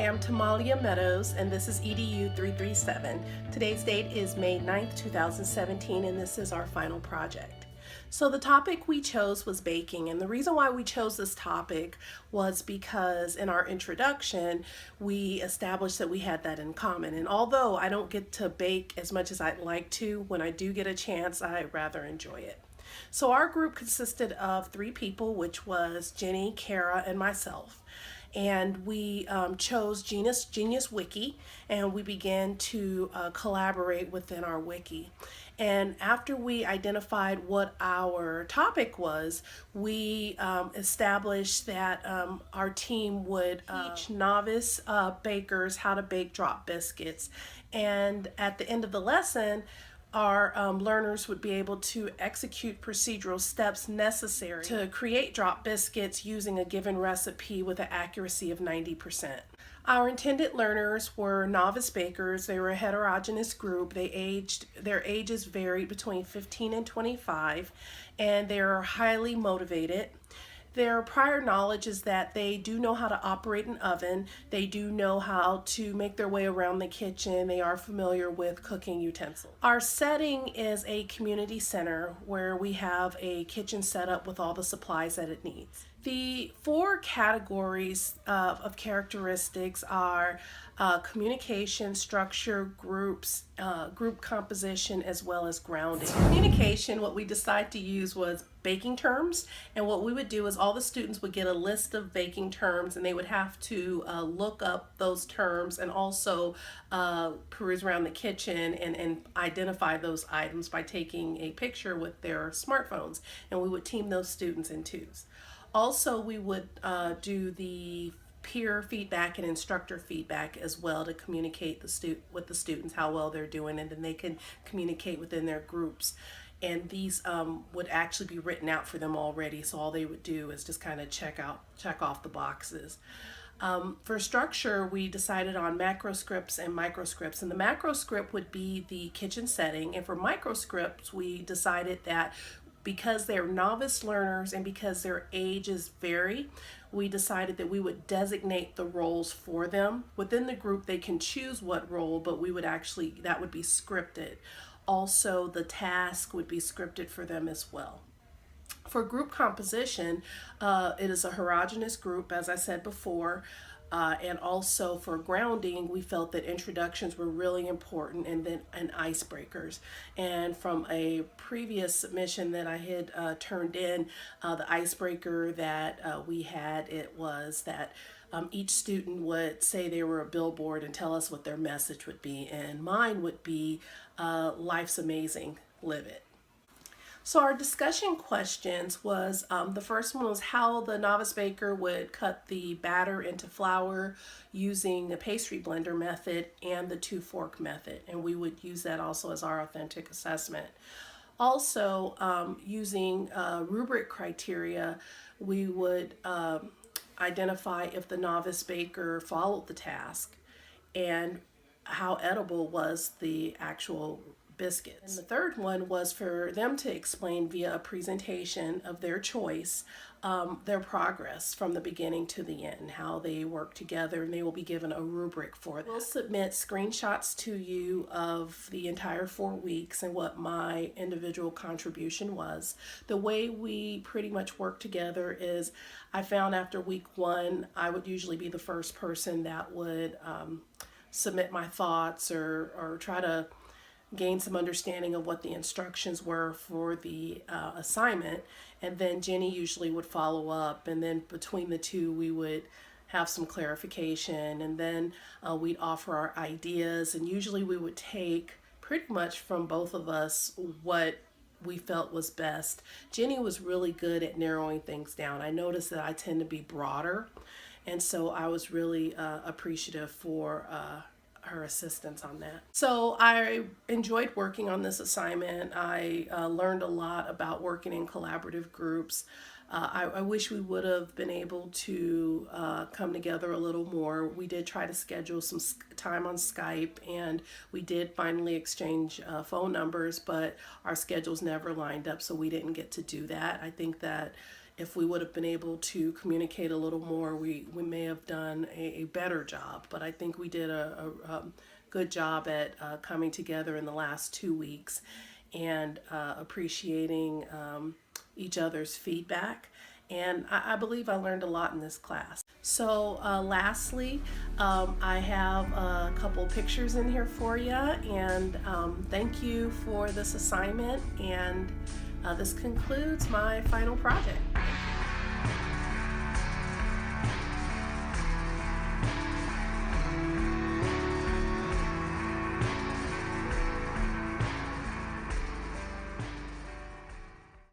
Hi, I'm Tamalia Meadows, and this is EDU 337. Today's date is May 9th, 2017, and this is our final project. So the topic we chose was baking, and the reason why we chose this topic was because in our introduction, we established that we had that in common. And although I don't get to bake as much as I'd like to, when I do get a chance, I rather enjoy it. So our group consisted of 3 people, which was Jenny, Kara, and myself. And we chose Genius Wiki, and we began to collaborate within our wiki. And after we identified what our topic was, we established that our team would teach novice bakers how to bake drop biscuits. And at the end of the lesson, our learners would be able to execute procedural steps necessary to create drop biscuits using a given recipe with an accuracy of 90%. Our intended learners were novice bakers. They were a heterogeneous group. Their ages varied between 15 and 25, and they are highly motivated. Their prior knowledge is that they do know how to operate an oven. They do know how to make their way around the kitchen. They are familiar with cooking utensils. Our setting is a community center where we have a kitchen set up with all the supplies that it needs. The 4 categories of characteristics are communication, structure, groups, group composition, as well as grounding. Communication, what we decided to use was baking terms, and what we would do is all the students would get a list of baking terms, and they would have to look up those terms and also peruse around the kitchen and identify those items by taking a picture with their smartphones, and we would team those students in twos. Also, we would do the peer feedback and instructor feedback as well to communicate with the students how well they're doing, and then they can communicate within their groups. And these would actually be written out for them already, so all they would do is just kind of check off the boxes. For structure, we decided on macro scripts and micro scripts, and the macro script would be the kitchen setting, and for micro scripts, we decided that because they're novice learners and because their ages vary, we decided that we would designate the roles for them. Within the group, they can choose what role, but that would be scripted. Also, the task would be scripted for them as well. For group composition, it is a heterogeneous group, as I said before. And also for grounding, we felt that introductions were really important, and icebreakers. And from a previous submission that I had turned in, the icebreaker that we had, it was that each student would say they were a billboard and tell us what their message would be. And mine would be, life's amazing, live it. So our discussion questions was, the first one was how the novice baker would cut the batter into flour using the pastry blender method and the 2-fork method, and we would use that also as our authentic assessment. Also, using rubric criteria, we would identify if the novice baker followed the task and how edible was the actual biscuits. And the third one was for them to explain via a presentation of their choice their progress from the beginning to the end, how they work together, and they will be given a rubric for that. We'll submit screenshots to you of the entire 4 weeks and what my individual contribution was. The way we pretty much work together is I found after week 1, I would usually be the first person that would submit my thoughts or try to gain some understanding of what the instructions were for the assignment, and then Jenny usually would follow up, and then between the two we would have some clarification, and then we'd offer our ideas, and usually we would take pretty much from both of us what we felt was best. Jenny was really good at narrowing things down. I noticed that I tend to be broader, and so I was really appreciative for her assistance on that. So I enjoyed working on this assignment. I learned a lot about working in collaborative groups. I wish we would have been able to come together a little more. We did try to schedule some time on Skype, and we did finally exchange phone numbers, but our schedules never lined up, so we didn't get to do that. I think that if we would have been able to communicate a little more, we may have done a better job. But I think we did a good job at coming together in the last 2 weeks and appreciating each other's feedback. And I believe I learned a lot in this class. So lastly, I have a couple pictures in here for you, and thank you for this assignment, and this concludes my final project.